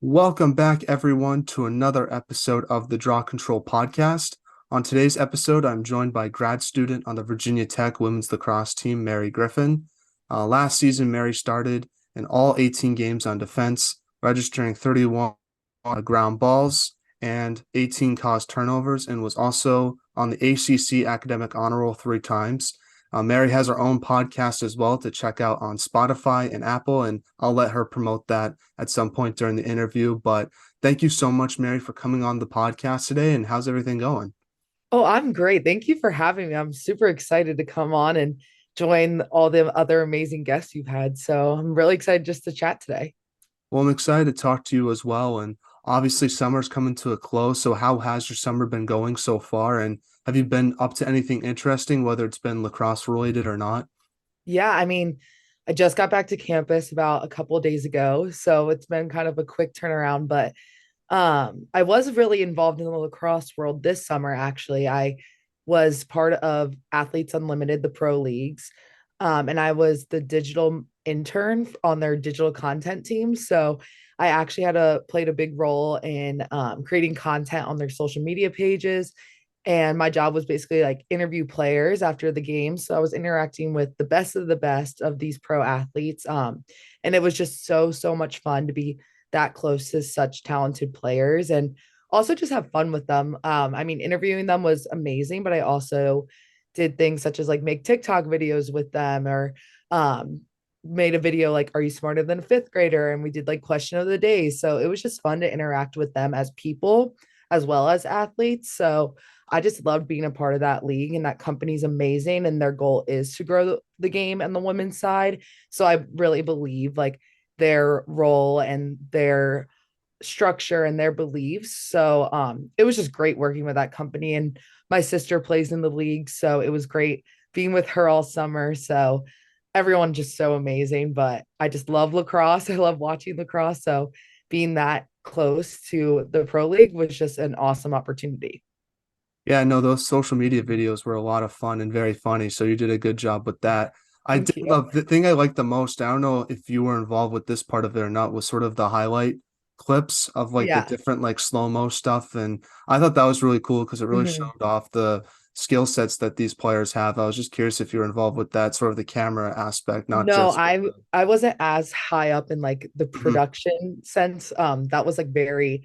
Welcome back, everyone, to another episode of the Draw Control podcast. On today's episode, I'm joined by grad student on the Virginia Tech women's lacrosse team, Mary Griffin. Last season, Mary started in all 18 games on defense, registering 31 ground balls and 18 caused turnovers, and was also on the ACC Academic Honor Roll 3 times. Mary has her own podcast as well to check out on Spotify and Apple, and I'll let her promote that at some point during the interview. But thank you so much, Mary, for coming on the podcast today. And how's everything going? Oh, I'm great. Thank you for having me. I'm super excited to come on and join all the other amazing guests you've had. So I'm really excited just to chat today. Well, I'm excited to talk to you as well. And obviously, summer's coming to a close. So, how has your summer been going so far? And have you been up to anything interesting, whether it's been lacrosse related or not? Yeah, I just got back to campus about a couple of days ago, so it's been kind of a quick turnaround, but I was really involved in the lacrosse world this summer actually. I was part of Athletes Unlimited, the pro leagues. And I was the digital intern on their digital content team. So I actually played a big role in creating content on their social media pages. And my job was basically like interview players after the game. So I was interacting with the best of the best of these pro athletes. And it was just so much fun to be that close to such talented players and also just have fun with them. Interviewing them was amazing, but I also did things such as like make TikTok videos with them or um, made a video like, are you smarter than a fifth grader? And we did like question of the day. So it was just fun to interact with them as people as well as athletes. So I just loved being a part of that league, and that company's amazing. And their goal is to grow the game and the women's side. So I really believe like their role and their structure and their beliefs. So it was just great working with that company. And my sister plays in the league. So it was great being with her all summer. So everyone just so amazing. But I just love lacrosse. I love watching lacrosse. So being that close to the pro league was just an awesome opportunity. Yeah, no, those social media videos were a lot of fun and very funny. So you did a good job with that. I Thank did you. love the thing I liked the most. I don't know if you were involved with this part of it or not, was sort of the highlight clips of like the Yeah. different like slow-mo stuff. And I thought that was really cool because it really Mhm. showed off the skill sets that these players have. I was just curious if you were involved with that sort of the camera aspect, not No, just with I the. I wasn't as high up in like the Mhm, production sense. That was like very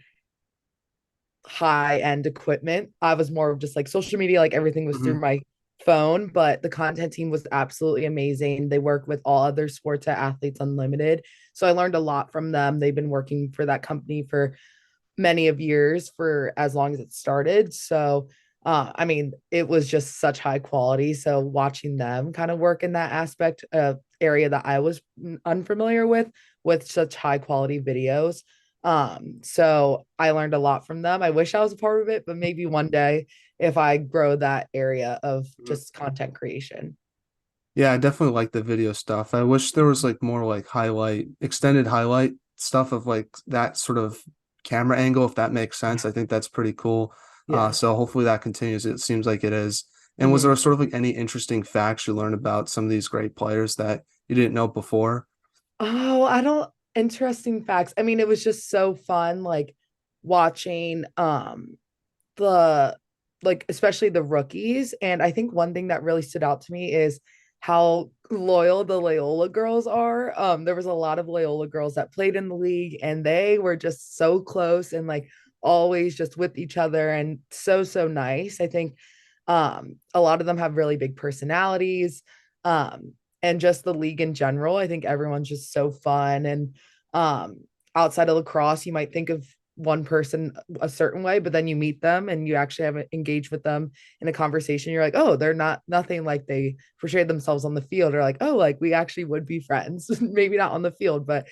high end equipment. I was more of just like social media, like everything was mhm. through my phone, but the content team was absolutely amazing. They work with all other sports at Athletes Unlimited. So I learned a lot from them. They've been working for that company for many of years for as long as it started. So it was just such high quality. So watching them kind of work in that aspect of area that I was unfamiliar with such high quality videos. So I learned a lot from them. I wish I was a part of it, but maybe one day if I grow that area of just content creation. Yeah, I definitely like the video stuff. I wish there was like more like extended highlight stuff of like that sort of camera angle, if that makes sense. I think that's pretty cool. Yeah. So hopefully that continues. It seems like it is. And was Mhm. there sort of like any interesting facts you learned about some of these great players that you didn't know before? Oh, I don't interesting facts. It was just so fun like watching the like especially the rookies. And I think one thing that really stood out to me is how loyal the Loyola girls are. There was a lot of Loyola girls that played in the league, and they were just so close and like always just with each other and so nice. I think a lot of them have really big personalities. Um, and just the league in general. I think everyone's just so fun. And um, outside of lacrosse, you might think of one person a certain way, but then you meet them and you actually have engaged with them in a conversation. You're like, oh, they're not nothing like they portrayed themselves on the field, or like, oh, like we actually would be friends. Maybe not on the field, but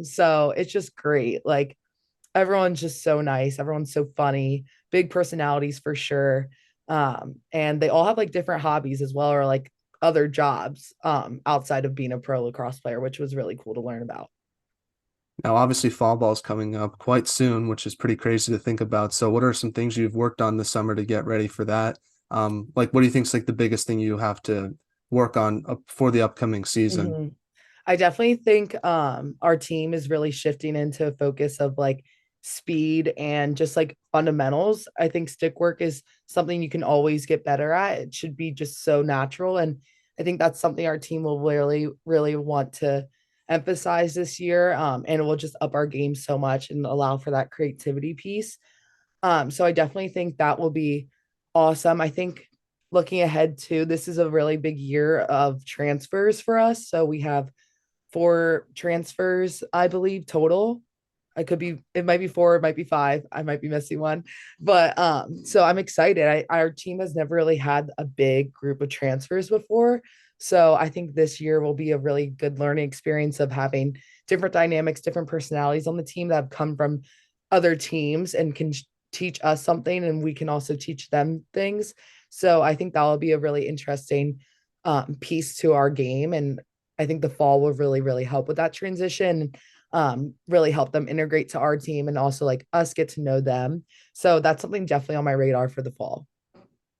so it's just great. Like everyone's just so nice, everyone's so funny, big personalities for sure. And they all have like different hobbies as well, or like other jobs outside of being a pro lacrosse player, which was really cool to learn about. Now, obviously, fall ball is coming up quite soon, which is pretty crazy to think about. So, what are some things you've worked on this summer to get ready for that? Like, what do you think is like the biggest thing you have to work on for the upcoming season? Mhm. I definitely think our team is really shifting into a focus of like speed and just like fundamentals. I think stick work is something you can always get better at. It should be just so natural. And I think that's something our team will really, really want to emphasize this year. And it will just up our game so much and allow for that creativity piece. So I definitely think that will be awesome. I think looking ahead to this is a really big year of transfers for us. So we have four transfers, I believe, total. I could be, it might be four, it might be five. I might be missing one. But so I'm excited. Our team has never really had a big group of transfers before. So I think this year will be a really good learning experience of having different dynamics, different personalities on the team that have come from other teams and can teach us something and we can also teach them things. So I think that will be a really interesting piece to our game. And I think the fall will really, really help with that transition, really help them integrate to our team and also like us get to know them. So that's something definitely on my radar for the fall.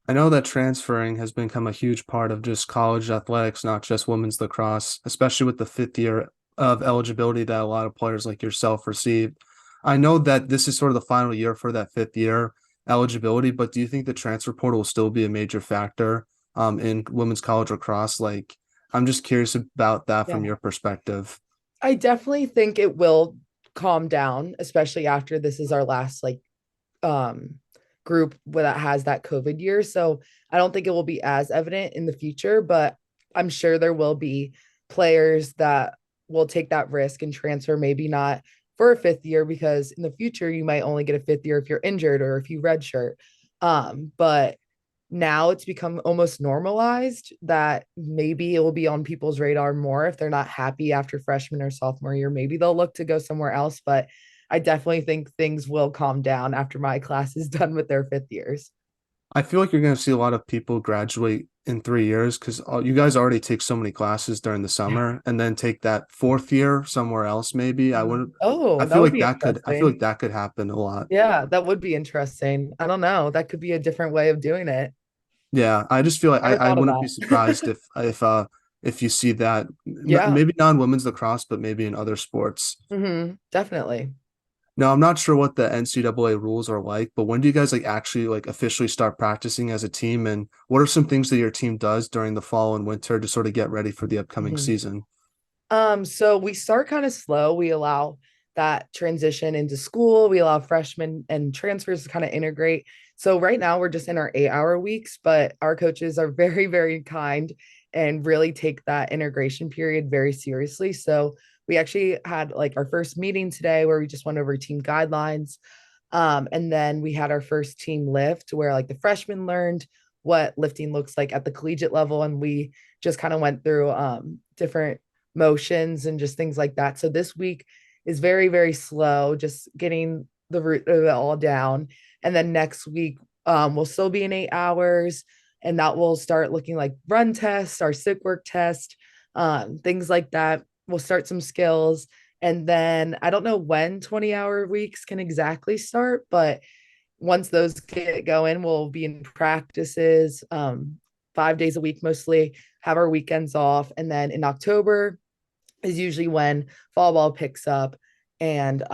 I know that transferring has become a huge part of just college athletics, not just women's lacrosse, especially with the fifth year of eligibility that a lot of players like yourself received. I know that this is sort of the final year for that fifth year eligibility, but do you think the transfer portal will still be a major factor in women's college lacrosse? Like, I'm just curious about that from Yeah. your perspective. I definitely think it will calm down, especially after this is our last like um group that has that COVID year. So I don't think it will be as evident in the future, but I'm sure there will be players that will take that risk and transfer, maybe not for a fifth year, because in the future you might only get a fifth year if you're injured or if you redshirt. But now it's become almost normalized that maybe it will be on people's radar more if they're not happy after freshman or sophomore year. Maybe they'll look to go somewhere else, but I definitely think things will calm down after my class is done with their fifth years. I feel like you're going to see a lot of people graduate in 3 years because you guys already take so many classes during the Yeah. summer and then take that fourth year somewhere else. Maybe I wouldn't. Oh, I that feel would like be that could. I feel like interesting. that could happen a lot. Yeah, that would be interesting. I don't know. That could be a different way of doing it. Yeah, I just feel like Never I thought of wouldn't be that. surprised if you see that Yeah. maybe not in women's lacrosse, but maybe in other sports. Definitely. Now, I'm not sure what the NCAA rules are like, but when do you guys like actually like officially start practicing as a team? And what are some things that your team does during the fall and winter to sort of get ready for the upcoming Mhm. season? So we start kind of slow. We allow that transition into school. We allow freshmen and transfers to kind of integrate. So right now we're just in our 8-hour weeks, but our coaches are very, very kind and really take that integration period very seriously. So we actually had like our first meeting today where we just went over team guidelines. And then we had our first team lift where like the freshmen learned what lifting looks like at the collegiate level. And we just kind of went through different motions and just things like that. So this week is very, very slow, just getting the root of it all down. And then next week, we'll still be in 8 hours, and that will start looking like run tests, our sick work test, things like that. We'll start some skills. And then I don't know when 20-hour weeks can exactly start, but once those get going, we'll be in practices 5 days a week mostly, have our weekends off. And then in October, is usually when fall ball picks up and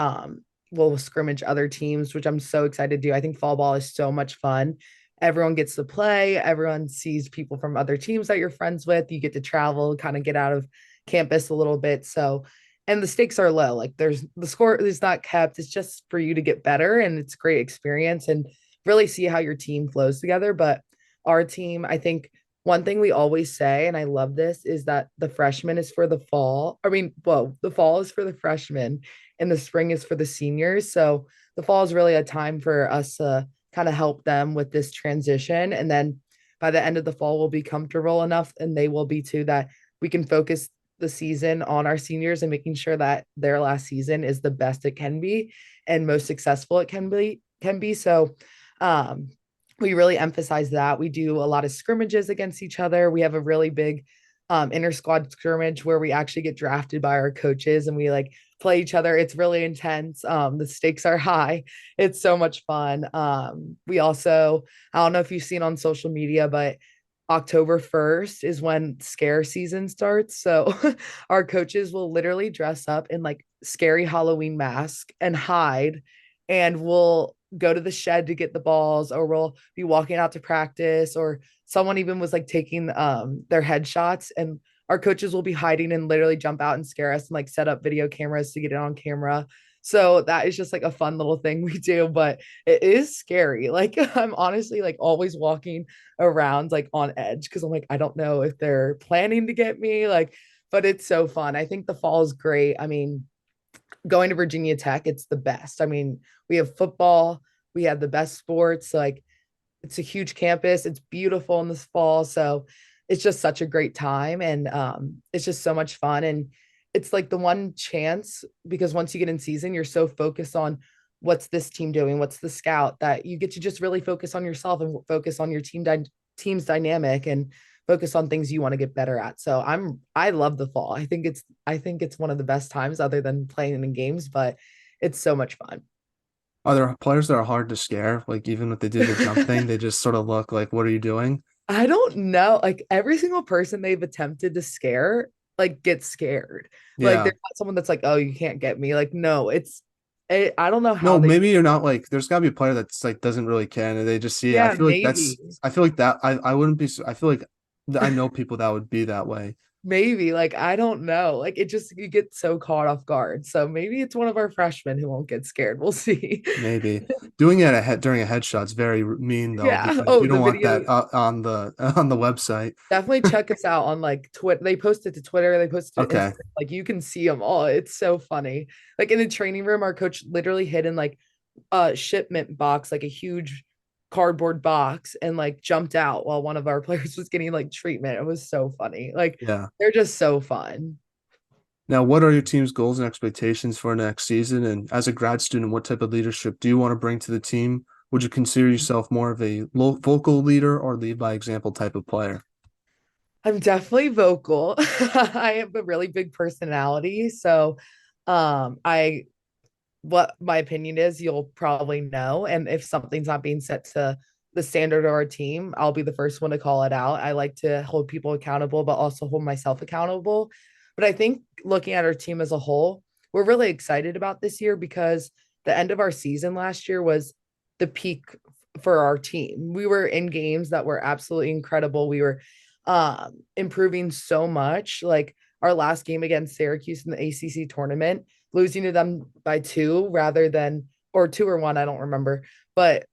we'll scrimmage other teams, which I'm so excited to do. I think fall ball is so much fun. Everyone gets to play, everyone sees people from other teams that you're friends with. You get to travel, kind of get out of campus a little bit. So, and the stakes are low. Like there's the score is not kept. It's just for you to get better and it's a great experience and really see how your team flows together. But our team, I think one thing we always say, and I love this, is that the freshman is for the fall. I mean, well, the fall is for the freshmen and the spring is for the seniors. So the fall is really a time for us to kind of help them with this transition. And then by the end of the fall, we'll be comfortable enough and they will be too that we can focus the season on our seniors and making sure that their last season is the best it can be and most successful it can be. So we really emphasize that. We do a lot of scrimmages against each other. We have a really big inter squad scrimmage where we actually get drafted by our coaches and we like play each other. It's really intense. The stakes are high. It's so much fun. We also, I don't know if you've seen on social media, but October 1st is when scare season starts. So our coaches will literally dress up in like scary Halloween mask and hide, and we'll go to the shed to get the balls, or we'll be walking out to practice, or someone even was like taking their headshots, and our coaches will be hiding and literally jump out and scare us and like set up video cameras to get it on camera. So that is just like a fun little thing we do, but it is scary. Like I'm honestly like always walking around like on edge because I'm like, I don't know if they're planning to get me. Like, but it's so fun. I think the fall is great. I mean, going to Virginia Tech, it's the best. I mean, we have football, we have the best sports. Like, it's a huge campus. It's beautiful in this fall. So it's just such a great time. And it's just so much fun. And it's like the one chance because once you get in season, you're so focused on what's this team doing, what's the scout, that you get to just really focus on yourself and focus on your team's dynamic and focus on things you want to get better at. So I love the fall. I think it's one of the best times other than playing in games, but it's so much fun. Are there players that are hard to scare? Like even if they do the jump thing, they just sort of look like, "What are you doing?" I don't know. Like every single person they've attempted to scare, like gets scared. Like Yeah. there's not someone that's like, oh, you can't get me. Like, no, I don't know No, how they, maybe you're not like. There's got to be a player that's like doesn't really care, and they just see it. I yeah, feel like maybe. that's. I feel like that. I wouldn't be. I feel like I know people that would be that way. Maybe. Like, I don't know. Like it just you get so caught off guard. So maybe it's one of our freshmen who won't get scared. We'll see. Maybe doing it during a headshot's very mean though, Yeah. because Oh, you the don't want video. that on the on the website. Definitely check us out on like Twitter. They post it to Twitter, they post it to Okay. Instagram. Like you can see them all. It's so funny. Like in the training room, our coach literally hid in like a shipment box, like a huge cardboard box, and like jumped out while one of our players was getting like treatment. It was so funny. Like Yeah. they're just so fun. Now, what are your team's goals and expectations for next season? And as a grad student, what type of leadership do you want to bring to the team? Would you consider yourself more of a vocal leader or lead by example type of player? I'm definitely vocal. I have a really big personality. So I what my opinion is, you'll probably know. And if something's not being set to the standard of our team, I'll be the first one to call it out. I like to hold people accountable, but also hold myself accountable. But I think looking at our team as a whole, we're really excited about this year because the end of our season last year was the peak for our team. We were in games that were absolutely incredible. We were improving so much. Like our last game against Syracuse in the ACC tournament, losing to them by two rather than, or two or one, I don't remember. But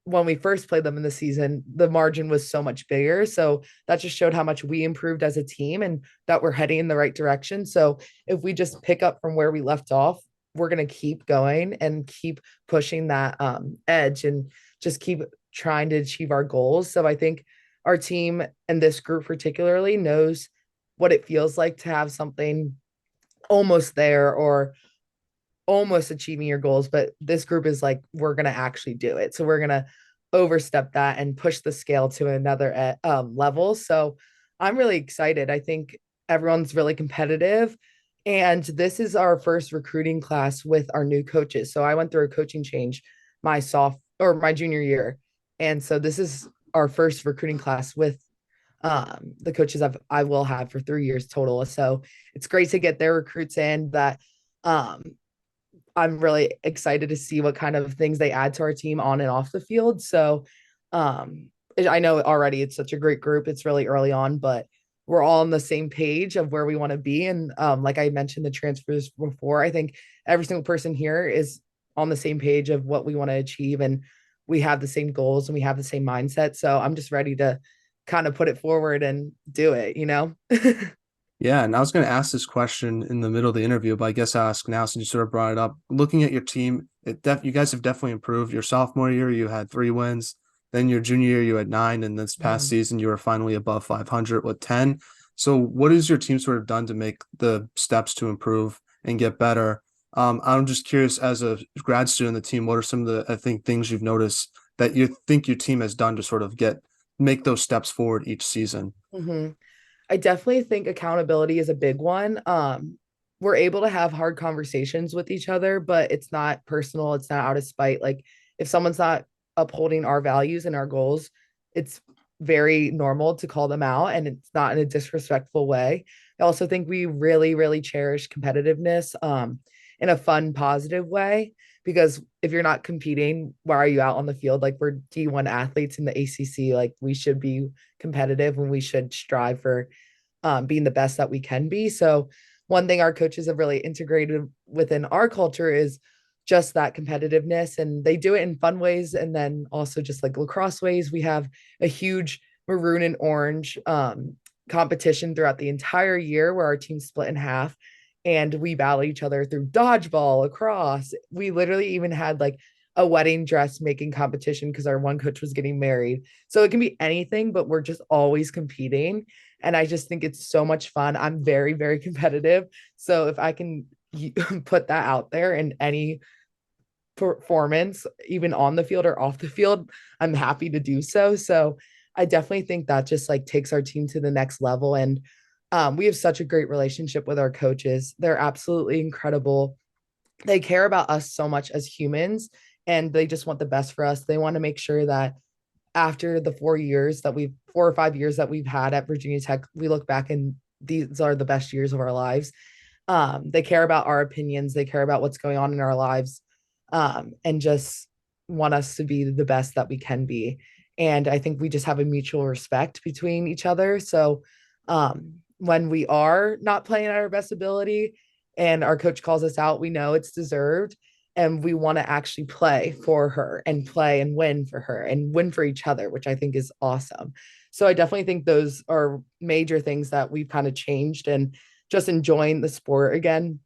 when we first played them in the season, the margin was so much bigger. So that just showed how much we improved as a team and that we're heading in the right direction. So if we just pick up from where we left off, we're going to keep going and keep pushing that edge and just keep trying to achieve our goals. So I think our team and this group particularly knows what it feels like to have something almost there or almost achieving your goals, but this group is like, we're going to actually do it. So we're going to overstep that and push the scale to another level. So I'm really excited. I think everyone's really competitive. And this is our first recruiting class with our new coaches. So I went through a coaching change my junior year. And so this is our first recruiting class with the coaches I will have for 3 years total. So it's great to get their recruits in that um I'm really excited to see what kind of things they add to our team on and off the field. So I know already it's such a great group. It's really early on, but we're all on the same page of where we want to be. And like I mentioned the transfers before, I think every single person here is on the same page of what we want to achieve, and we have the same goals and we have the same mindset. So I'm just ready to kind of put it forward and do it, you know? Yeah, and I was going to ask this question in the middle of the interview, but I guess I'll ask now since you sort of brought it up. Looking at your team, you guys have definitely improved. Your sophomore year, you had 3 wins. Then your junior year, you had 9, and this past Mhm. season, you were finally above 500 with 10. So, what has your team sort of done to make the steps to improve and get better? I'm just curious, as a grad student on the team, what are some of the I think things you've noticed that you think your team has done to sort of make those steps forward each season? Mhm. I definitely think accountability is a big one. We're able to have hard conversations with each other, but it's not personal, it's not out of spite. Like if someone's not upholding our values and our goals, it's very normal to call them out, and it's not in a disrespectful way. I also think we really, really cherish competitiveness in a fun, positive way. Because if you're not competing, why are you out on the field? Like, we're D1 athletes in the ACC. Like, we should be competitive and we should strive for being the best that we can be. So, one thing our coaches have really integrated within our culture is just that competitiveness, and they do it in fun ways and then also just like lacrosse ways. We have a huge maroon and orange competition throughout the entire year where our team's split in half and we battle each other through dodgeball, lacrosse. We literally even had like a wedding dress making competition because our one coach was getting married. So it can be anything, but we're just always competing. And I just think it's so much fun. I'm very, very competitive. So if I can put that out there in any performance, even on the field or off the field, I'm happy to do so. So I definitely think that just like takes our team to the next level. And we have such a great relationship with our coaches. They're absolutely incredible. They care about us so much as humans, and they just want the best for us. They want to make sure that after the 4 years that we've 4 or 5 years that we've had at Virginia Tech, we look back and these are the best years of our lives. They care about our opinions, they care about what's going on in our lives, and just want us to be the best that we can be. And I think we just have a mutual respect between each other. So when we are not playing at our best ability and our coach calls us out, we know it's deserved. And we want to actually play for her and play and win for her and win for each other, which I think is awesome. So I definitely think those are major things that we've kind of changed, and just enjoying the sport again.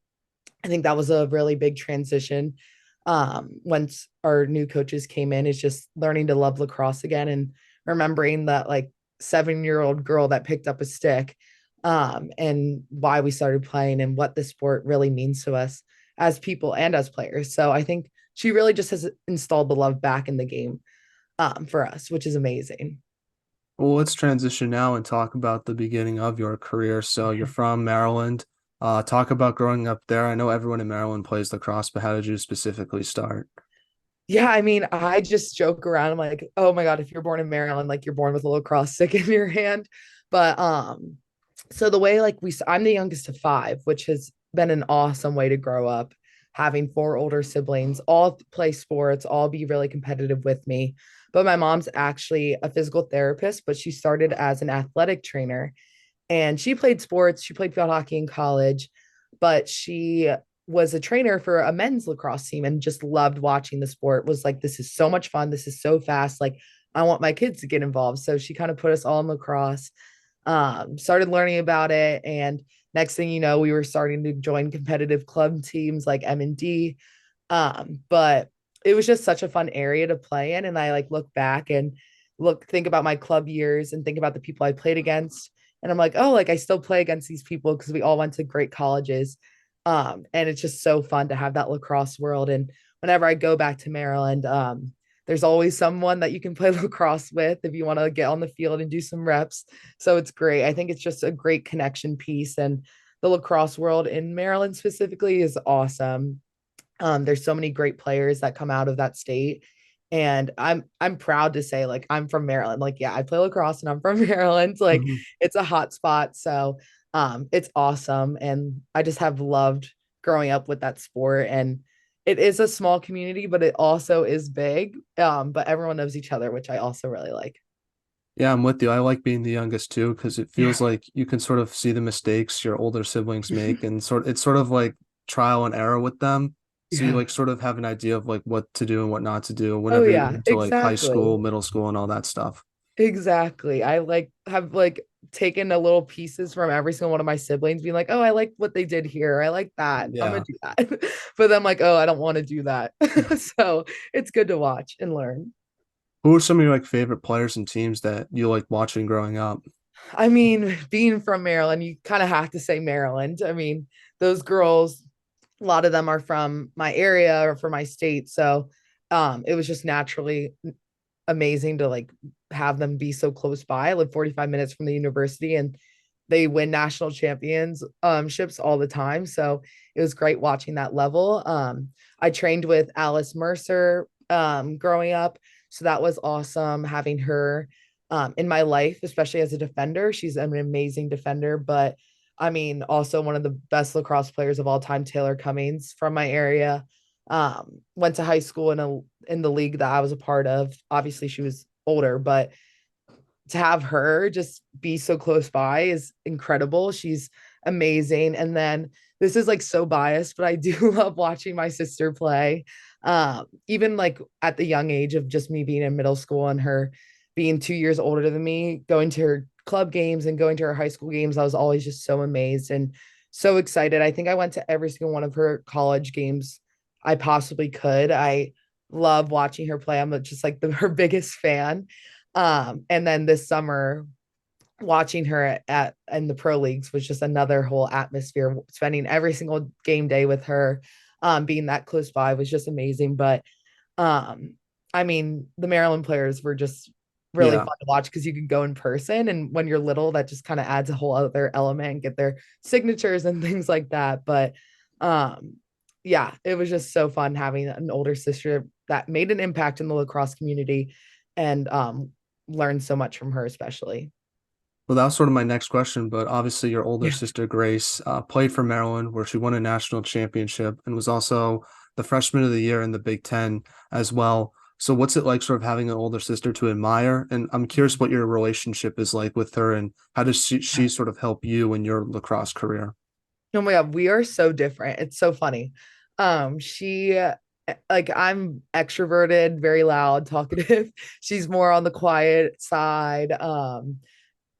I think that was a really big transition once our new coaches came in, is just learning to love lacrosse again and remembering that like 7-year-old girl that picked up a stick, and why we started playing and what the sport really means to us as people and as players. So I think she really just has installed the love back in the game for us, which is amazing. Well, let's transition now and talk about the beginning of your career. So you're from Maryland. Talk about growing up there. I know everyone in Maryland plays lacrosse, but how did you specifically start? Yeah, I mean, I just joke around. I'm like, oh my God, if you're born in Maryland, like you're born with a lacrosse stick in your hand. But so the way like I'm the youngest of five, which has been an awesome way to grow up, having four older siblings, all play sports, all be really competitive with me. But my mom's actually a physical therapist, but she started as an athletic trainer, and she played sports. She played field hockey in college, but she was a trainer for a men's lacrosse team and just loved watching the sport. Was like, this is so much fun. This is so fast. Like, I want my kids to get involved. So she kind of put us all in lacrosse, started learning about it. And next thing you know, we were starting to join competitive club teams like M&D. But it was just such a fun area to play in. And I like look back and think about my club years and think about the people I played against. And I'm like, oh, like I still play against these people because we all went to great colleges. And it's just so fun to have that lacrosse world. And whenever I go back to Maryland, there's always someone that you can play lacrosse with if you want to get on the field and do some reps. So it's great. I think it's just a great connection piece. And the lacrosse world in Maryland specifically is awesome. There's so many great players that come out of that state. And I'm proud to say, like, I'm from Maryland. Like, yeah, I play lacrosse and I'm from Maryland. Like, Mhm. it's a hot spot. So it's awesome. And I just have loved growing up with that sport. And it is a small community, but it also is big. But everyone knows each other, which I also really like. Yeah, I'm with you. I like being the youngest too because it Yeah. feels like you can sort of see the mistakes your older siblings make, and it's sort of like trial and error with them. So you Yeah. like sort of have an idea of like what to do and what not to do Oh whenever you get yeah, into like high school, exactly. middle school, and all that stuff. Exactly. I like have like taken a little pieces from every single one of my siblings, being like, oh, I like what they did here. I like that. I'm gonna Yeah. do that. But then like, oh, I don't want to do that. So it's good to watch and learn. Who are some of your like favorite players and teams that you like watching growing up? I mean, being from Maryland, you kind of have to say Maryland. I mean, those girls, a lot of them are from my area or from my state. So it was just naturally amazing to like have them be so close by. I live 45 minutes from the university, and they win national champions ships all the time. So it was great watching that level. I trained with Alice Mercer growing up. So that was awesome having her. in my life, especially as a defender. She's an amazing defender, but I mean, also one of the best lacrosse players of all time, Taylor Cummings from my area. Went to high school in the league that I was a part of. Obviously, she was older, but to have her just be so close by is incredible. She's amazing. And then this is like so biased, but I do love watching my sister play. Even like at the young age of just me being in middle school and her being 2 years older than me, going to her club games and going to her high school games, I was always just so amazed and so excited. I think I went to every single one of her college games I possibly could. I love watching her play. I'm just like her biggest fan. And then this summer, watching her at in the pro leagues was just another whole atmosphere. Spending every single game day with her, being that close by was just amazing. But um, I mean, the Maryland players were just really Yeah. fun to watch because you could go in person, and when you're little, that just kind of adds a whole other element and get their signatures and things like that. But um, yeah, it was just so fun having an older sister that made an impact in the lacrosse community and learned so much from her, especially. Well, that was sort of my next question, but obviously your older Yeah. sister Grace played for Maryland, where she won a national championship and was also the freshman of the year in the Big Ten as well. So, what's it like, sort of having an older sister to admire? And I'm curious what your relationship is like with her, and how does she sort of help you in your lacrosse career? Oh my God, we are so different. It's so funny. She like I'm extroverted, very loud, talkative. She's more on the quiet side.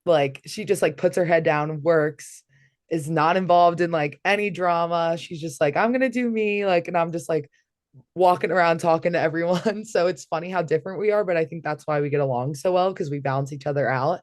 Like she just like puts her head down, works, is not involved in like any drama. She's just like, I'm gonna do me, like, and I'm just like walking around talking to everyone. So it's funny how different we are, but I think that's why we get along so well because we balance each other out.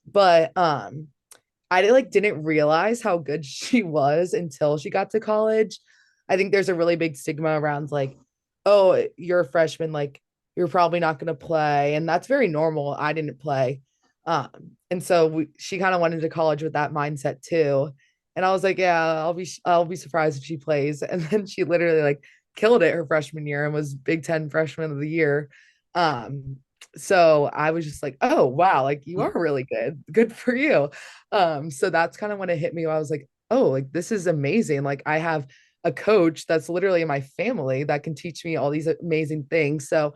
But I like didn't realize how good she was until she got to college. I think there's a really big stigma around like, oh, you're a freshman, like you're probably not going to play, and that's very normal. I didn't play, and so she kind of went into college with that mindset too. And I was like, yeah, I'll be surprised if she plays. And then she literally like killed it her freshman year and was Big Ten freshman of the year. Um, so I was just like, oh wow, like you are really good. Good for you. So that's kind of when it hit me. I was like, oh, like this is amazing. Like I have a coach that's literally in my family that can teach me all these amazing things. So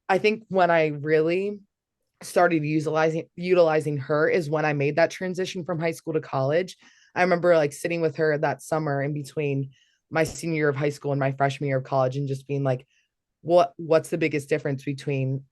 I think when I really started utilizing her is when I made that transition from high school to college. I remember like sitting with her that summer in between my senior year of high school and my freshman year of college and just being like, what's the biggest difference between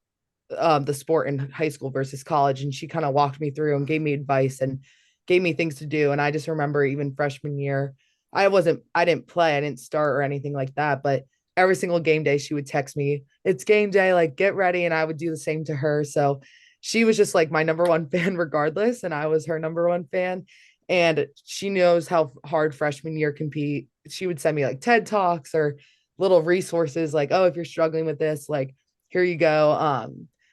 the sport in high school versus college? And she kind of walked me through and gave me advice and gave me things to do. And I just remember even freshman year, I didn't play, I didn't start or anything like that, but every single game day she would text me, it's game day, like get ready. And I would do the same to her. So she was just like my number one fan regardless. And I was her number one fan. And she knows how hard freshman year can be. She would send me like TED Talks or little resources like, oh, if you're struggling with this, like here you go.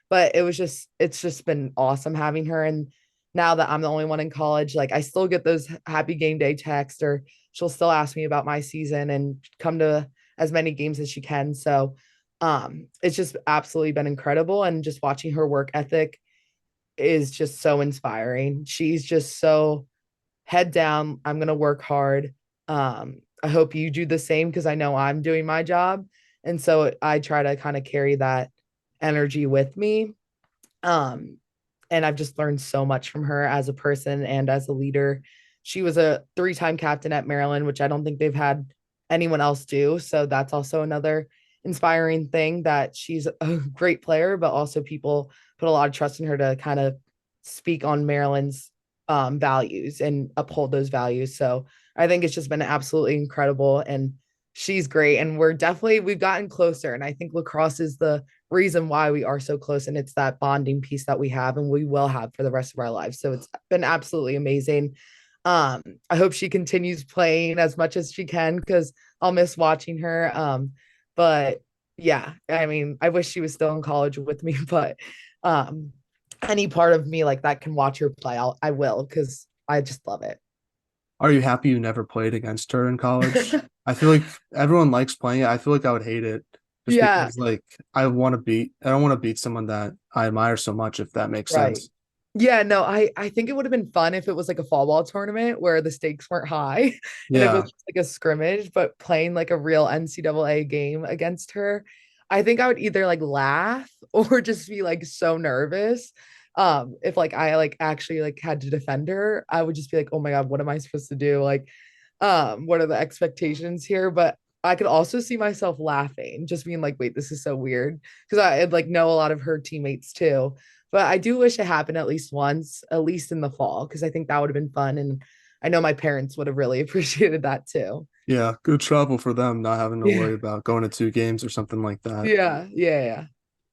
But it's just been awesome having her. And now that I'm the only one in college, like I still get those happy game day texts, or she'll still ask me about my season and come to as many games as she can. So it's just absolutely been incredible. And just watching her work ethic is just so inspiring. She's just so head down. I'm gonna work hard. I hope you do the same because I know I'm doing my job. And so I try to kind of carry that energy with me. Um, and I've just learned so much from her as a person and as a leader. She was a 3-time captain at Maryland, which I don't think they've had anyone else do. So that's also another inspiring thing, that she's a great player, but also people put a lot of trust in her to kind of speak on Maryland's values and uphold those values. So I think it's just been absolutely incredible. And she's great. And we've gotten closer. And I think lacrosse is the reason why we are so close. And it's that bonding piece that we have and we will have for the rest of our lives. So it's been absolutely amazing. I hope she continues playing as much as she can because I'll miss watching her. But yeah, I mean, I wish she was still in college with me, but um, any part of me like that can watch her play, I will because I just love it. Are you happy you never played against her in college? I feel like everyone likes playing it. I feel like I would hate it. just Yeah, because like I don't want to beat someone that I admire so much, if that makes right. sense. Yeah, no, I think it would have been fun if it was like a fall ball tournament where the stakes weren't high and it was Yeah, just like a scrimmage, but playing like a real NCAA game against her. I think I would either like laugh or just be like so nervous. If like I like actually like had to defend her, I would just be like, oh my God, what am I supposed to do? Like, what are the expectations here? But I could also see myself laughing, just being like, wait, this is so weird. Because I like know a lot of her teammates too. But I do wish it happened at least once, at least in the fall, because I think that would have been fun. And I know my parents would have really appreciated that too. yeah, good travel for them, not having to Yeah. worry about going to two games or something like that. Yeah. Yeah.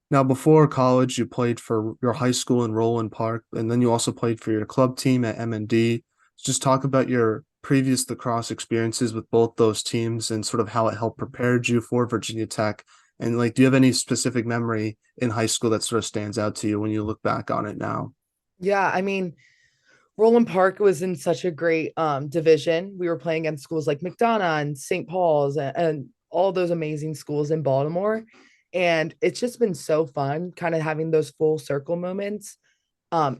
Now, before college, you played for your high school in Roland Park, and then you also played for your club team at M&D. Just talk about your previous lacrosse experiences with both those teams and sort of how it helped prepared you for Virginia Tech. And like, do you have any specific memory in high school that sort of stands out to you when you look back on it now? Yeah. I mean, Roland Park was in such a great division. We were playing against schools like McDonough and St. Paul's and all those amazing schools in Baltimore. And it's just been so fun kind of having those full circle moments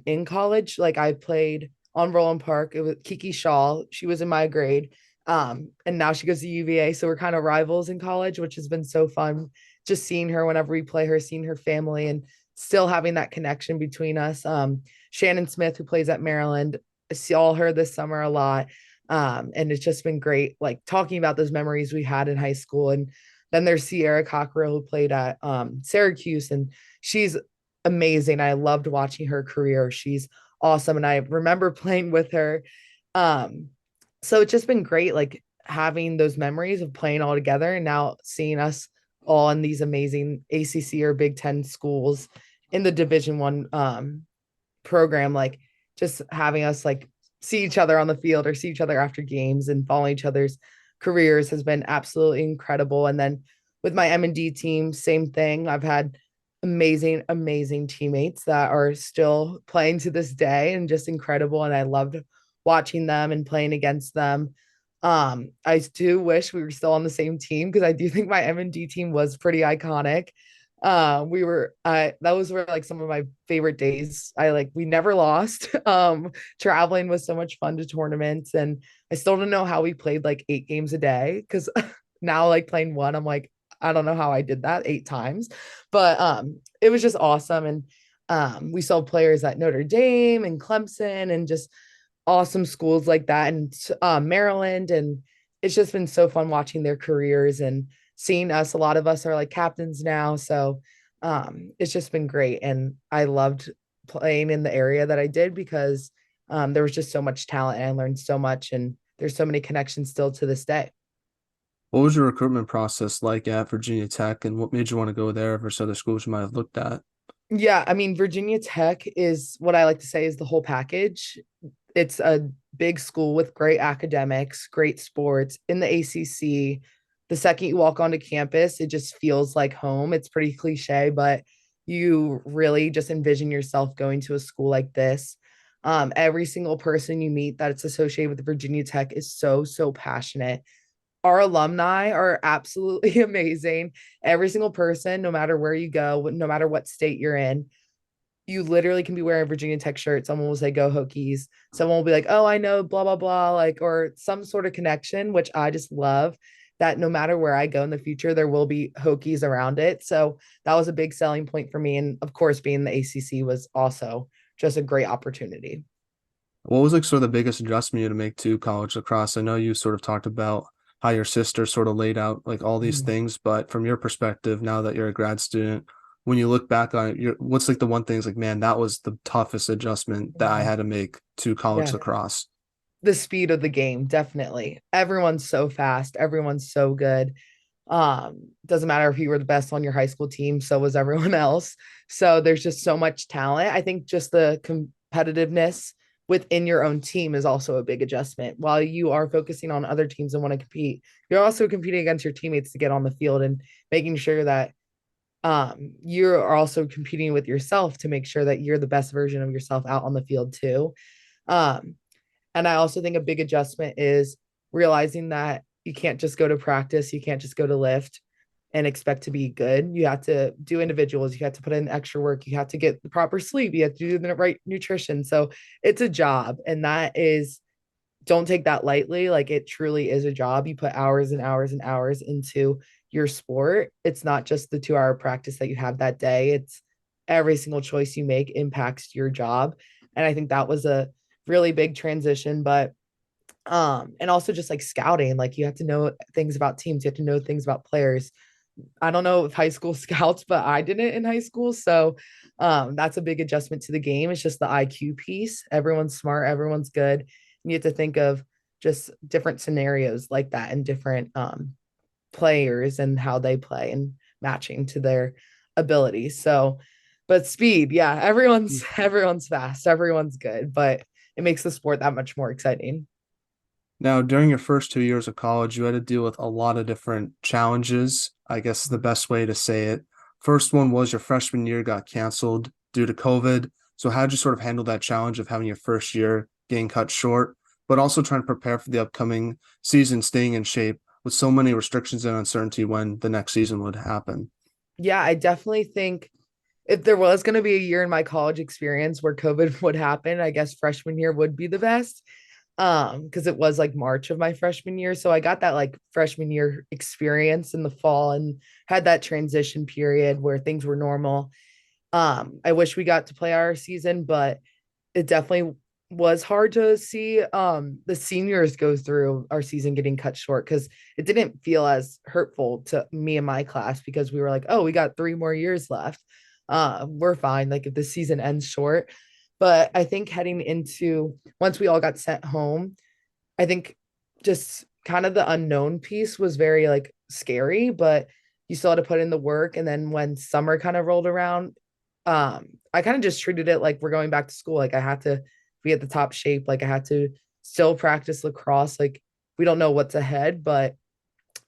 in college. Like I played on Roland Park. It was Kiki Shaw. She was in my grade. And now she goes to UVA. So we're kind of rivals in college, which has been so fun. Just seeing her whenever we play her, seeing her family and still having that connection between us. Shannon Smith, who plays at Maryland, I saw her this summer a lot. And it's just been great, like talking about those memories we had in high school. And then there's Sierra Cockrell, who played at Syracuse, and she's amazing. I loved watching her career. She's awesome. And I remember playing with her. Um, so it's just been great, like having those memories of playing all together and now seeing us all in these amazing ACC or Big Ten schools in the Division 1 program, like just having us like see each other on the field or see each other after games and follow each other's careers has been absolutely incredible. And then with my M&D team, same thing. I've had amazing teammates that are still playing to this day and just incredible. And I loved watching them and playing against them. I do wish we were still on the same team because I do think my M&D team was pretty iconic. We were those were like some of my favorite days. We never lost. Traveling was so much fun to tournaments, and I still don't know how we played like 8 games a day because now like playing one, I'm like, I don't know how I did that 8 times, but it was just awesome. And we saw players at Notre Dame and Clemson and just awesome schools like that, and Maryland. And it's just been so fun watching their careers and seeing us. A lot of us are like captains now. So it's just been great. And I loved playing in the area that I did because there was just so much talent and I learned so much. And there's so many connections still to this day. What was your recruitment process like at Virginia Tech, and what made you want to go there versus other schools you might have looked at? Yeah, I mean, Virginia Tech is what I like to say is the whole package. It's a big school with great academics, great sports in the ACC. The second you walk onto campus, it just feels like home. It's pretty cliche, but you really just envision yourself going to a school like this. Every single person you meet that's associated with Virginia Tech is so passionate. Our alumni are absolutely amazing. Every single person, no matter where you go, no matter what state you're in, you literally can be wearing a Virginia Tech shirt. Someone will say, go Hokies. Someone will be like, oh, I know, blah, blah, blah, like, or some sort of connection, which I just love that no matter where I go in the future, there will be Hokies around it. So that was a big selling point for me. And of course, being the ACC was also just a great opportunity. What was like sort of the biggest adjustment you had to make to college lacrosse? I know you sort of talked about how your sister sort of laid out like all these Mhm. things, but from your perspective, now that you're a grad student, when you look back on it, what's like the one thing is like, man, that was the toughest adjustment that I Mhm. had to make to college Yeah. lacrosse. The speed of the game, definitely. Everyone's so fast, everyone's so good. Doesn't matter if you were the best on your high school team, so was everyone else. So there's just so much talent. I think just the competitiveness within your own team is also a big adjustment. While you are focusing on other teams and want to compete, you're also competing against your teammates to get on the field and making sure that you're also competing with yourself to make sure that you're the best version of yourself out on the field too. Um, and I also think a big adjustment is realizing that you can't just go to practice, you can't just go to lift. and expect to be good. You have to do individuals, you have to put in extra work, you have to get the proper sleep, you have to do the right nutrition. So it's a job, and that is, don't take that lightly. Like, it truly is a job. You put hours and hours and hours into your sport. It's not just the 2 hour practice that you have that day. It's every single choice you make impacts your job. And I think that was a really big transition. But and also just like scouting, like you have to know things about teams, you have to know things about players. I don't know if high school scouts, but I didn't in high school. So that's a big adjustment to the game. It's just the IQ piece. Everyone's smart, everyone's good. You have to think of just different scenarios like that, and different players and how they play and matching to their abilities. So, but speed, yeah, everyone's fast, everyone's good, but it makes the sport that much more exciting. Now, during your first 2 years of college, you had to deal with a lot of different challenges. I guess the best way to say it. First one was your freshman year got canceled due to COVID. So, how did you sort of handle that challenge of having your first year getting cut short, but also trying to prepare for the upcoming season, staying in shape with so many restrictions and uncertainty when the next season would happen? Yeah, I definitely think if there was going to be a year in my college experience where COVID would happen, I guess freshman year would be the best. Because it was like March of my freshman year. So I got that like freshman year experience in the fall and had that transition period where things were normal. I wish we got to play our season, but it definitely was hard to see the seniors go through our season getting cut short, because it didn't feel as hurtful to me and my class, because we were like, oh, we got 3 more years left. We're fine, like if the season ends short. But I think heading into, once we all got sent home, I think just kind of the unknown piece was very like scary, but you still had to put in the work. And then when summer kind of rolled around, I kind of just treated it like we're going back to school. Like I had to be at the top shape. Like I had to still practice lacrosse. Like we don't know what's ahead, but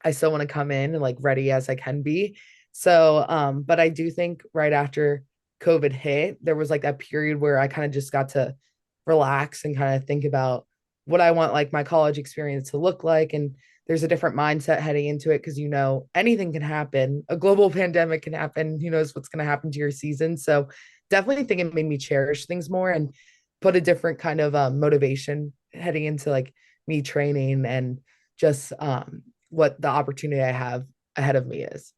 I still want to come in and like ready as I can be. So, but I do think right after COVID hit, there was like that period where I kind of just got to relax and kind of think about what I want like my college experience to look like. And there's a different mindset heading into it, because anything can happen. A global pandemic can happen. Who knows what's going to happen to your season? So definitely think it made me cherish things more and put a different kind of motivation heading into like me training and just what the opportunity I have ahead of me is.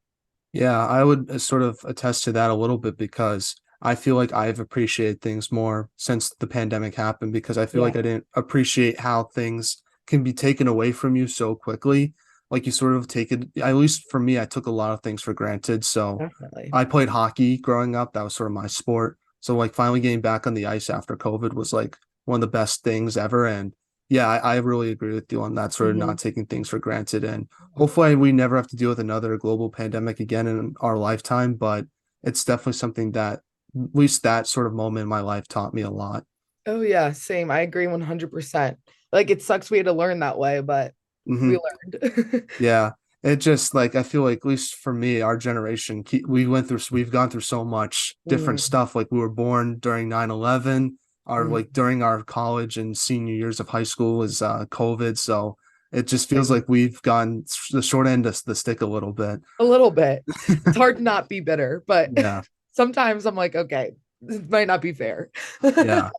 Yeah, I would sort of attest to that a little bit because I feel like I've appreciated things more since the pandemic happened because I feel Yeah, like I didn't appreciate how things can be taken away from you so quickly. Like you sort of take it, at least for me, I took a lot of things for granted. So definitely. I played hockey growing up. That was sort of my sport. So like finally getting back on the ice after COVID was like one of the best things ever. And yeah, I really agree with you on that sort of Mhm. not taking things for granted. And hopefully we never have to deal with another global pandemic again in our lifetime, but it's definitely something that at least that sort of moment in my life taught me a lot. Oh yeah, same. I agree 100%. Like it sucks we had to learn that way, but we Hmm. learned. Yeah. It just like I feel like at least for me, our generation, we've gone through so much different Mhm. stuff. Like we were born during 9/11, our like Mhm. during our college and senior years of high school is COVID. So it just feels Same. like we've gone the short end of the stick a little bit. A little bit. It's hard to not be bitter, but Yeah. sometimes I'm like, okay, this might not be fair. Yeah.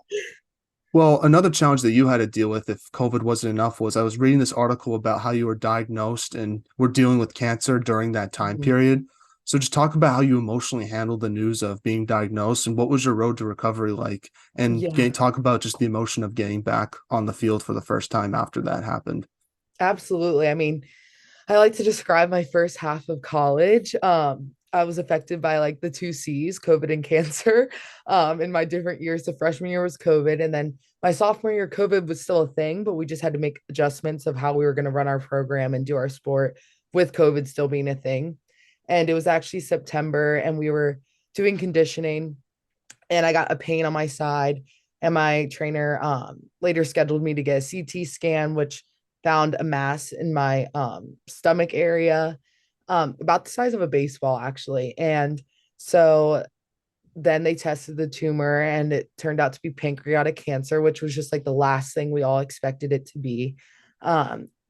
Well, another challenge that you had to deal with if COVID wasn't enough was I was reading this article about how you were diagnosed and were dealing with cancer during that time Mhm. period. So just talk about how you emotionally handled the news of being diagnosed and what was your road to recovery like, and Yeah, talk about just the emotion of getting back on the field for the first time after that happened. absolutely. I mean, I like to describe my first half of college. I was affected by like the two C's, COVID and cancer. In my different years, the freshman year was COVID, and then my sophomore year, COVID was still a thing, but we just had to make adjustments of how we were going to run our program and do our sport with COVID still being a thing. And it was actually September, and we were doing conditioning, and I got a pain on my side. And my trainer later scheduled me to get a CT scan, which found a mass in my stomach area, about the size of a baseball, actually. And so then they tested the tumor, and it turned out to be pancreatic cancer, which was just like the last thing we all expected it to be.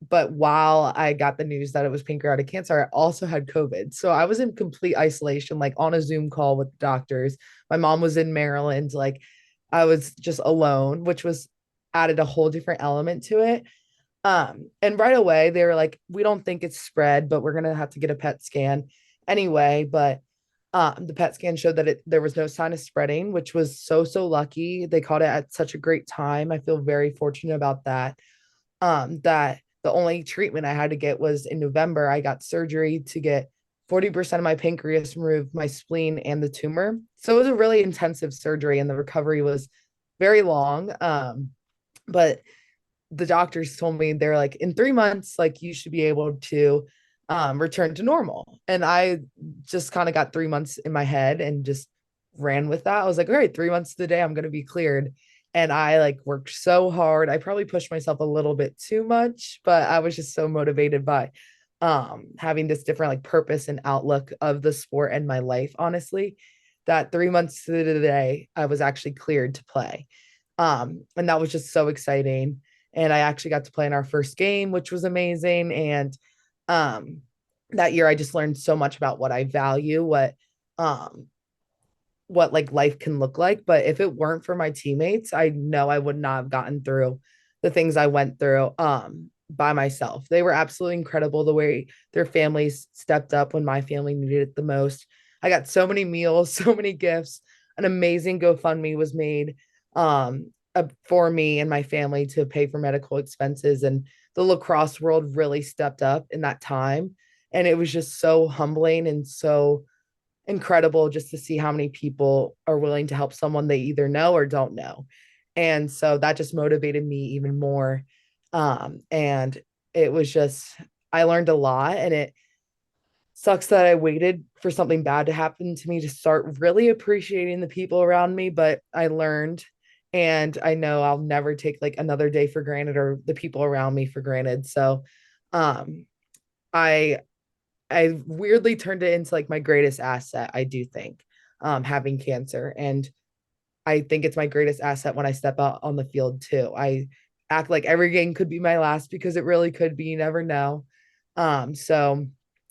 but while I got the news that it was pancreatic cancer, I also had COVID. So I was in complete isolation, like on a Zoom call with doctors. My mom was in Maryland. Like I was just alone, which was added a whole different element to it. And right away they were like, we don't think it's spread, but we're gonna have to get a PET scan anyway. But the PET scan showed that there was no sign of spreading, which was so lucky. They caught it at such a great time. I feel very fortunate about that. That the only treatment I had to get was in November. I got surgery to get 40% of my pancreas removed, my spleen, and the tumor. So it was a really intensive surgery, and the recovery was very long. But the doctors told me they're like, in 3 months, like you should be able to return to normal. And I just kind of got 3 months in my head and just ran with that. I was like, all right, 3 months to the day, I'm going to be cleared. And I like worked so hard. I probably pushed myself a little bit too much, but I was just so motivated by having this different like purpose and outlook of the sport and my life, honestly, that 3 months to the day I was actually cleared to play. And that was just so exciting. And I actually got to play in our first game, which was amazing. And um, that year, I just learned so much about what I value, um, what like life can look like. But if it weren't for my teammates, I know I would not have gotten through the things I went through by myself. They were absolutely incredible the way their families stepped up when my family needed it the most. I got so many meals, so many gifts. An amazing GoFundMe was made for me and my family to pay for medical expenses. And the lacrosse world really stepped up in that time. And it was just so humbling and so incredible just to see how many people are willing to help someone they either know or don't know. And so that just motivated me even more. And it was just, I learned a lot, and it sucks that I waited for something bad to happen to me to start really appreciating the people around me. But I learned, and I know I'll never take like another day for granted or the people around me for granted. So, um, I I weirdly turned it into like my greatest asset, I do think, having cancer. And I think it's my greatest asset when I step out on the field too. I act like every game could be my last because it really could be. You never know. So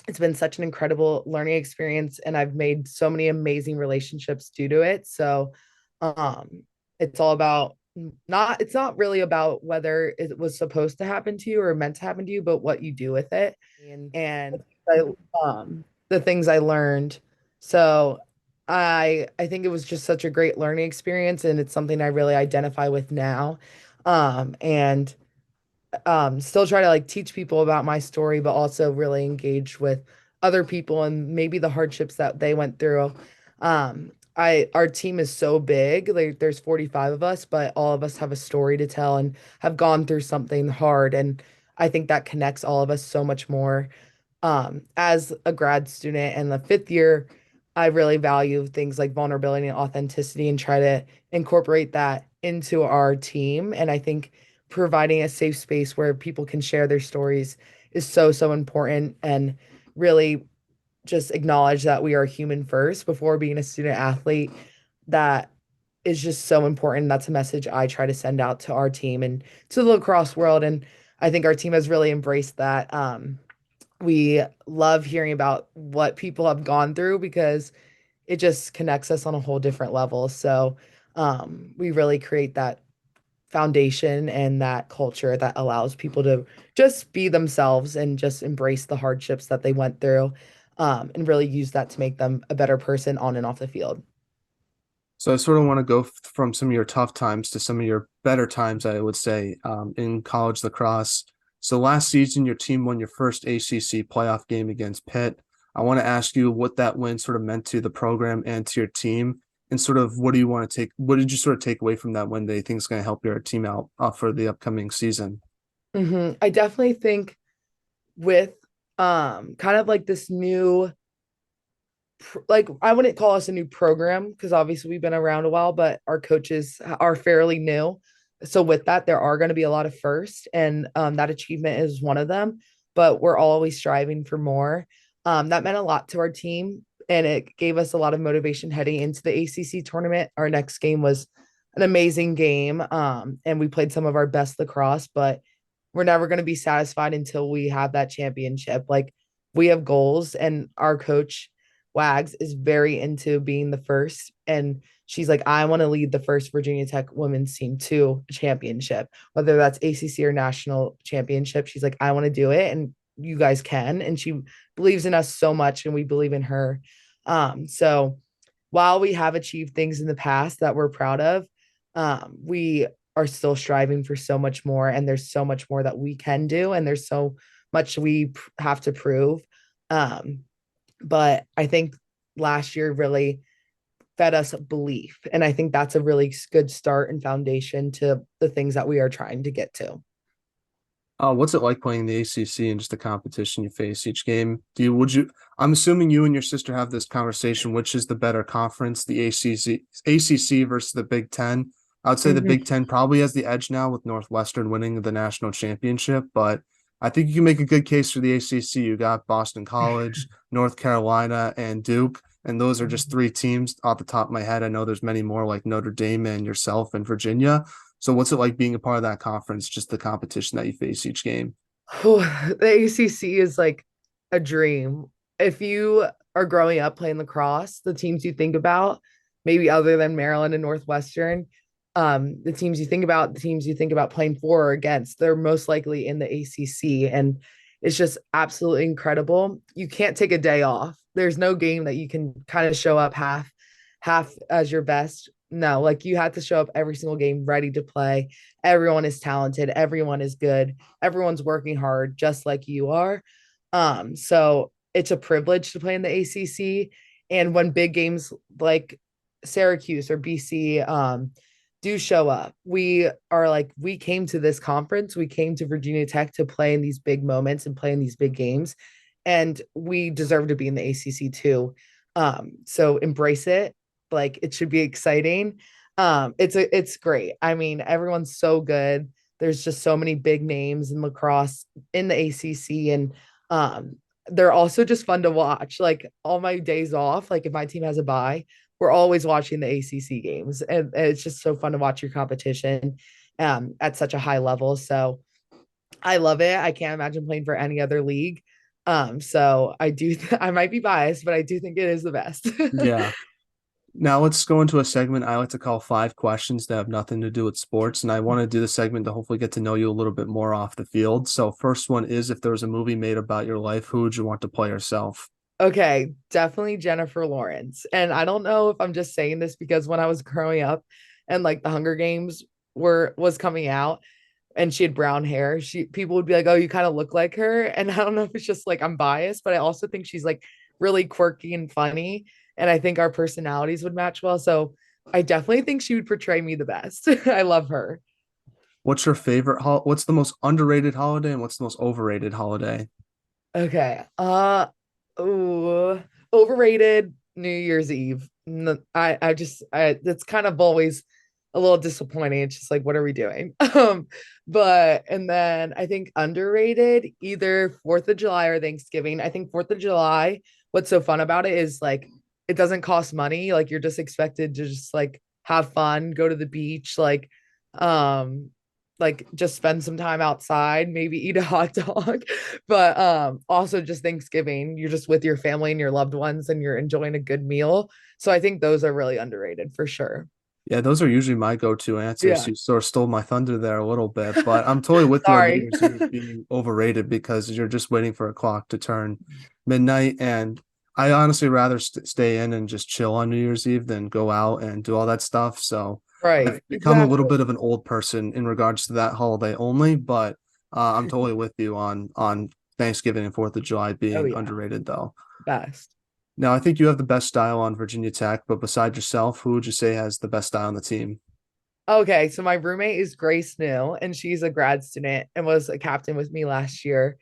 it's been such an incredible learning experience, and I've made so many amazing relationships due to it. So um, it's all about not, it's not really about whether it was supposed to happen to you or meant to happen to you, but what you do with it. And I, the things I learned. So I think it was just such a great learning experience, and it's something I really identify with now. And still try to like teach people about my story, but also really engage with other people and maybe the hardships that they went through. Our team is so big, like there's 45 of us, but all of us have a story to tell and have gone through something hard. And I think that connects all of us so much more. As a grad student and the fifth year, I really value things like vulnerability and authenticity and try to incorporate that into our team. And I think providing a safe space where people can share their stories is so important, and really just acknowledge that we are human first before being a student athlete. That is just so important. That's a message I try to send out to our team and to the lacrosse world. And I think our team has really embraced that. We love hearing about what people have gone through because it just connects us on a whole different level. So we really create that foundation and that culture that allows people to just be themselves and just embrace the hardships that they went through, and really use that to make them a better person on and off the field. So I sort of want to go from some of your tough times to some of your better times, I would say, in college lacrosse. So last season, your team won your first ACC playoff game against Pitt. I want to ask you what that win sort of meant to the program and to your team, and sort of what do you want to take? What did you sort of take away from that win that you think is going to help your team out for the upcoming season? I definitely think with kind of like this new, like I wouldn't call us a new program because obviously we've been around a while, but our coaches are fairly new. So with that, there are going to be a lot of firsts, and that achievement is one of them. But we're always striving for more. That meant a lot to our team, and it gave us a lot of motivation heading into the ACC tournament. Our next game was an amazing game, and we played some of our best lacrosse, but we're never going to be satisfied until we have that championship. Like we have goals, and our coach Wags is very into being the first. And she's like, I want to lead the first Virginia Tech women's team to a championship, whether that's ACC or national championship. She's like, I want to do it, and you guys can. And she believes in us so much, and we believe in her. So while we have achieved things in the past that we're proud of, we are still striving for so much more, and there's so much more that we can do, and there's so much we have to prove. Um, but I think last year really fed us belief, and I think that's a really good start and foundation to the things that we are trying to get to. What's it like playing the ACC and just the competition you face each game? I'm assuming you and your sister have this conversation, which is the better conference, the ACC versus the Big Ten. I would say the Mhm. Big Ten probably has the edge now with Northwestern winning the national championship, but I think you can make a good case for the ACC. You got Boston College, North Carolina, and Duke, and those are just three teams off the top of my head. I know there's many more like Notre Dame and yourself and Virginia. So what's it like being a part of that conference, just the competition that you face each game? The ACC is like a dream. If you are growing up playing lacrosse, the teams you think about, maybe other than Maryland and Northwestern, the teams you think about playing for or against, they're most likely in the ACC. And it's just absolutely incredible. You can't take a day off. There's no game that you can kind of show up half as your best. No, like you have to show up every single game ready to play. Everyone is talented, everyone is good, everyone's working hard just like you are. So it's a privilege to play in the ACC. And when big games like Syracuse or BC do show up, we are like, we came to this conference, we came to Virginia Tech to play in these big moments and play in these big games, and we deserve to be in the ACC too. So embrace it. Like it should be exciting. It's great. I mean, everyone's so good. There's just so many big names in lacrosse in the ACC, and um, they're also just fun to watch. Like all my days off, like if my team has a bye, we're always watching the ACC games, and it's just so fun to watch your competition at such a high level. So I love it. I can't imagine playing for any other league. So I might be biased, but I do think it is the best. Yeah. Now let's go into a segment I like to call five questions that have nothing to do with sports. And I want to do the segment to hopefully get to know you a little bit more off the field. So first one is, if there was a movie made about your life, who would you want to play yourself? Okay, definitely Jennifer Lawrence. And I don't know if I'm just saying this because when I was growing up and like the Hunger Games was coming out and she had brown hair, she people would be like, "Oh, you kind of look like her." And I don't know if it's just like I'm biased, but I also think she's like really quirky and funny, and I think our personalities would match well. So I definitely think she would portray me the best. I love her. What's the most underrated holiday and what's the most overrated holiday? Okay. Ooh, overrated New Year's Eve. That's kind of always a little disappointing. It's just like, what are we doing? But and then I think underrated either 4th of July or Thanksgiving. I think 4th of July, what's so fun about it is like it doesn't cost money. Like you're just expected to just like have fun, go to the beach, um like just spend some time outside, maybe eat a hot dog. But also just Thanksgiving, you're just with your family and your loved ones and you're enjoying a good meal. So I think those are really underrated for sure. Yeah, those are usually my go-to answers. Yeah. You sort of stole my thunder there a little bit, but I'm totally with you on New Sorry. Year's Eve being overrated because you're just waiting for a clock to turn midnight. And I honestly rather stay in and just chill on New Year's Eve than go out and do all that stuff. So Right. I've become a little Exactly. bit of an old person in regards to that holiday only, but I'm totally with you on Thanksgiving and Fourth of July Oh being yeah. underrated though. Best. Now, I think you have the best style on Virginia Tech, but beside yourself, who would you say has the best style on the team? Okay, so my roommate is Grace New, and she's a grad student and was a captain with me last year.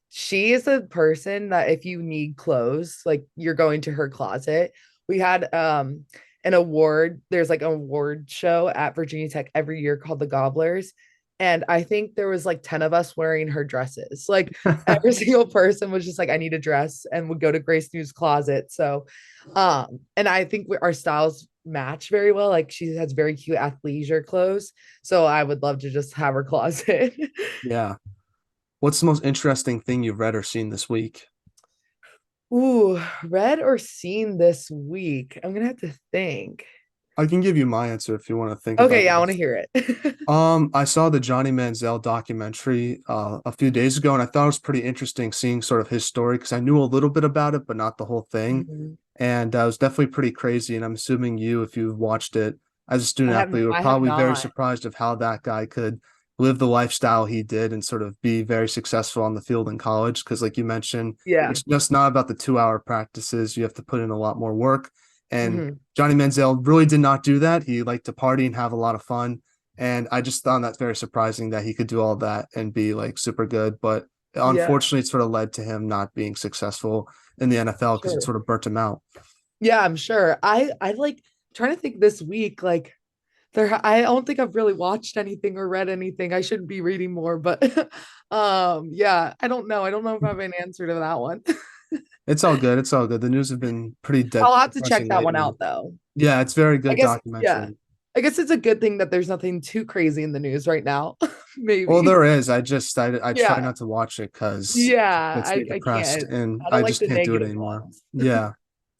She is a person that if you need clothes, like you're going to her closet. We had an award, there's like an award show at Virginia Tech every year called the Gobblers. And I think there was like 10 of us wearing her dresses. Like every single person was just like, I need a dress, and would go to Grace New's closet. So and I think our styles match very well. Like she has very cute athleisure clothes. So I would love to just have her closet. Yeah. What's the most interesting thing you've read or seen this week? Ooh, read or seen this week? I'm gonna have to think. I can give you my answer if you want to think Okay, about yeah, I want to yours. hear it. I saw the Johnny Manziel documentary a few days ago, and I thought it was pretty interesting seeing sort of his story because I knew a little bit about it, but not the whole thing. Mhm. And it was definitely pretty crazy. And I'm assuming you, if you've watched it as a student athlete, were I have probably very not. surprised of how that guy could live the lifestyle he did and sort of be very successful on the field in college. Because, like you mentioned, Yeah. it's just not about the 2 hour practices. You have to put in a lot more work. And Hmm. Johnny Manziel really did not do that. He liked to party and have a lot of fun. And I just found that very surprising that he could do all that and be like super good. But Yeah, unfortunately, it sort of led to him not being successful in the NFL because it sure. sort of burnt him out. Yeah, I'm sure. I like trying to think this week, like I don't think I've really watched anything or read anything. I should be reading more, but yeah, I don't know. I don't know if I have an answer to that one. It's all good. It's all good. The news have been pretty I'll have to check depressing that one lately. out though. Yeah, it's very I good guess, yeah. documentary. I guess it's a good thing that there's nothing too crazy in the news right now. Well, Maybe. there is. I try Yeah. not to watch it because Yeah. it gets me I depressed can't. and I don't I like just the can't do it negative anymore. ones. Yeah.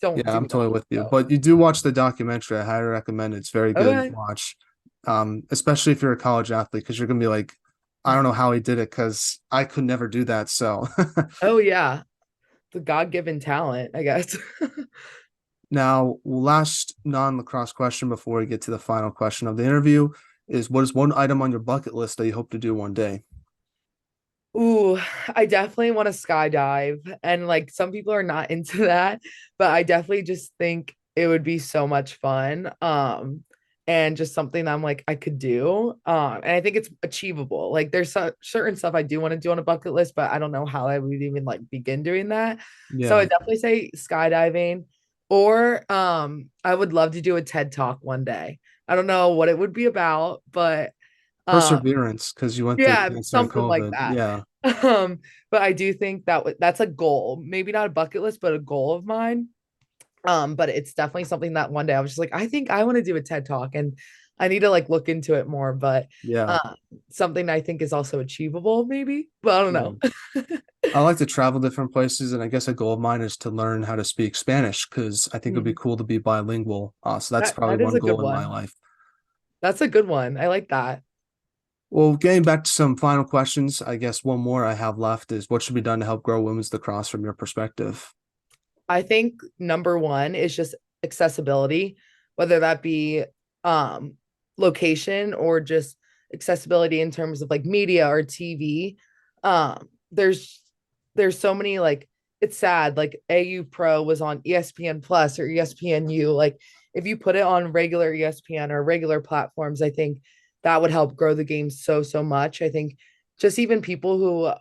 Don't Yeah, do I'm that. totally with you. So But you do watch the documentary. I highly recommend it. It's very good okay. watch. Especially if you're a college athlete, because you're gonna be like, I don't know how he did it because I could never do that. So Oh yeah. The God-given talent, I guess. now, last non-lacrosse question before we get to the final question of the interview is what is one item on your bucket list that you hope to do one day? Ooh, I definitely want to skydive. And like some people are not into that, but I definitely just think it would be so much fun. And just something I'm like I could do. And I think it's achievable. Like there's certain stuff I do want to do on a bucket list, but I don't know how I would even like begin doing that. So I Yeah, definitely say skydiving, or I would love to do a TED Talk one day. I don't know what it would be about, but um perseverance because you went through yeah, cancer and something like COVID. that. Yeah, Um, but I do think that that's a goal, maybe not a bucket list, but a goal of mine. But it's definitely something that one day I was just like, I think I want to do a TED Talk, and I need to like look into it more. But yeah, something I think is also achievable, maybe. But I don't yeah. know. I like to travel different places, and I guess a goal of mine is to learn how to speak Spanish because I think it'd be Mhm. cool to be bilingual. So that's probably That is one a good goal in my one. life. That's a good one. I like that. Well, getting back to some final questions, I guess one more I have left is what should be done to help grow women's lacrosse from your perspective? I think number one is just accessibility, whether that be um location or just accessibility in terms of like media or TV. There's so many like it's sad like AU Pro was on ESPN Plus or ESPNU. Like if you put it on regular ESPN or regular platforms, I think that would help grow the game so much. I think just even people who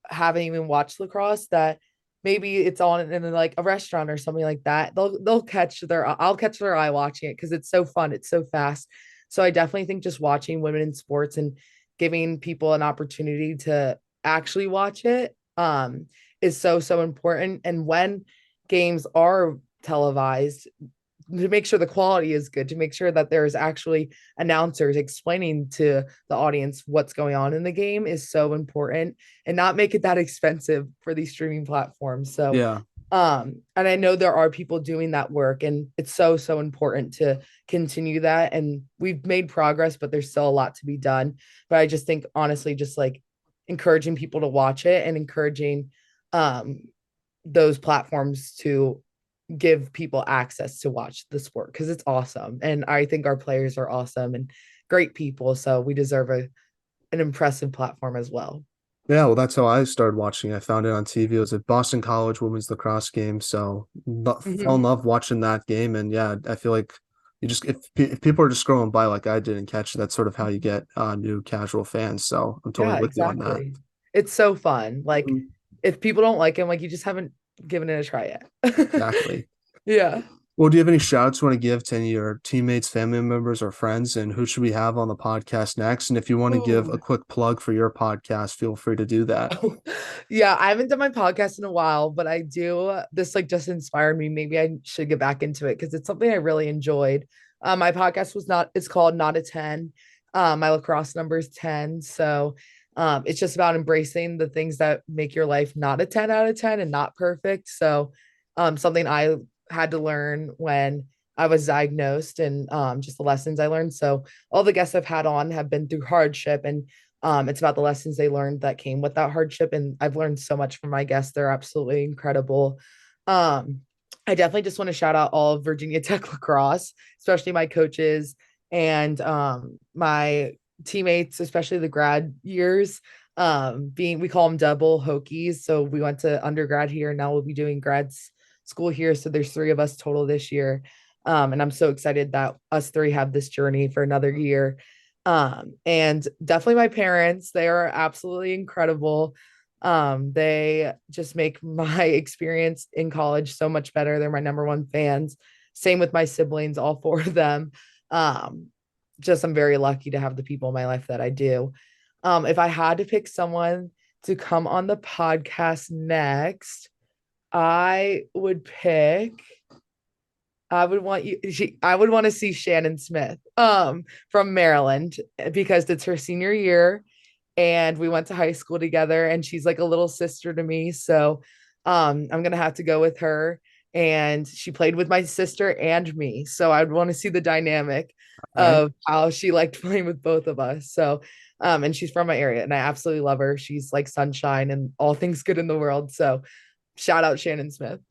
haven't even watched lacrosse that maybe it's on in like a restaurant or something like that. They'll catch their I'll catch their eye watching it because it's so fun. It's so fast. So I definitely think just watching women in sports and giving people an opportunity to actually watch it is so important. And when games are televised, to make sure the quality is good, to make sure that there's actually announcers explaining to the audience what's going on in the game is so important, and not make it that expensive for these streaming platforms. So Yeah, and I know there are people doing that work, and it's so important to continue that, and we've made progress, but there's still a lot to be done. But I just think honestly just like encouraging people to watch it and encouraging um those platforms to give people access to watch the sport because it's awesome. And I think our players are awesome and great people. So we deserve an impressive platform as well. yeah. Well, that's how I started watching. I found it on TV. It was a Boston College women's lacrosse game, so fell in Mhm. love watching that game. And yeah, I feel like you just if people are just scrolling by like I did and catch, that's sort of how you get new casual fans. So I'm totally Yeah, with you on that. exactly. It's so fun. Like Mhm. if people don't like him, like you just haven't given it a try yet. Exactly. Yeah. Well, do you have any shouts you want to give to any of your teammates, family members, or friends? And who should we have on the podcast next? And if you want to give Ooh. a quick plug for your podcast, feel free to do that. Yeah, I haven't done my podcast in a while, but I do. This like just inspired me. Maybe I should get back into it because it's something I really enjoyed. My podcast was not, it's called Not a 10. My lacrosse number is 10. So It's just about embracing the things that make your life not a 10 out of 10 and not perfect. So something I had to learn when I was diagnosed, and just the lessons I learned. So all the guests I've had on have been through hardship, and it's about the lessons they learned that came with that hardship. And I've learned so much from my guests. They're absolutely incredible. Um, I definitely just want to shout out all of Virginia Tech Lacrosse, especially my coaches and my teammates, especially the grad years. Being we call them double Hokies. So we went to undergrad here, and now we'll be doing grad school here. So there's three of us total this year. And I'm so excited that us three have this journey for another year. And definitely my parents, they are absolutely incredible. They just make my experience in college so much better. They're my number one fans. Same with my siblings, all four of them. Um, just I'm very lucky to have the people in my life that I do. If I had to pick someone to come on the podcast next, I would pick I would want to see Shannon Smith from Maryland, because it's her senior year and we went to high school together, and she's like a little sister to me. So I'm gonna have to go with her. And she played with my sister and me. So I'd want to see the dynamic All right. of how she liked playing with both of us. So and she's from my area and I absolutely love her. She's like sunshine and all things good in the world. So shout out Shannon Smith.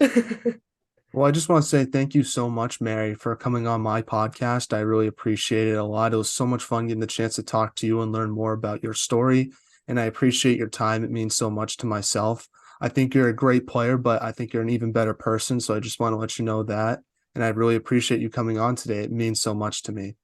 Well, I just want to say thank you so much, Mary, for coming on my podcast. I really appreciate it a lot. It was so much fun getting the chance to talk to you and learn more about your story. And I appreciate your time. It means so much to myself. I think you're a great player, but I think you're an even better person. So I just want to let you know that. And I really appreciate you coming on today. It means so much to me.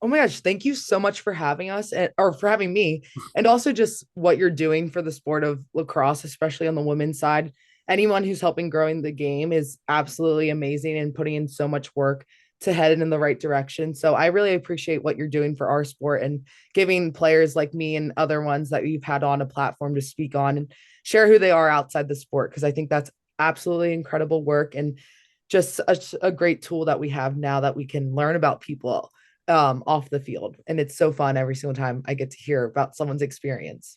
Oh my gosh, thank you so much for having us, or for having me, and also just what you're doing for the sport of lacrosse, especially on the women's side. Anyone who's helping growing the game is absolutely amazing and putting in so much work to head it in the right direction. So I really appreciate what you're doing for our sport and giving players like me and other ones that you've had on a platform to speak on and share who they are outside the sport, because I think that's absolutely incredible work and just a great tool that we have now that we can learn about people off the field. And it's so fun every single time I get to hear about someone's experience.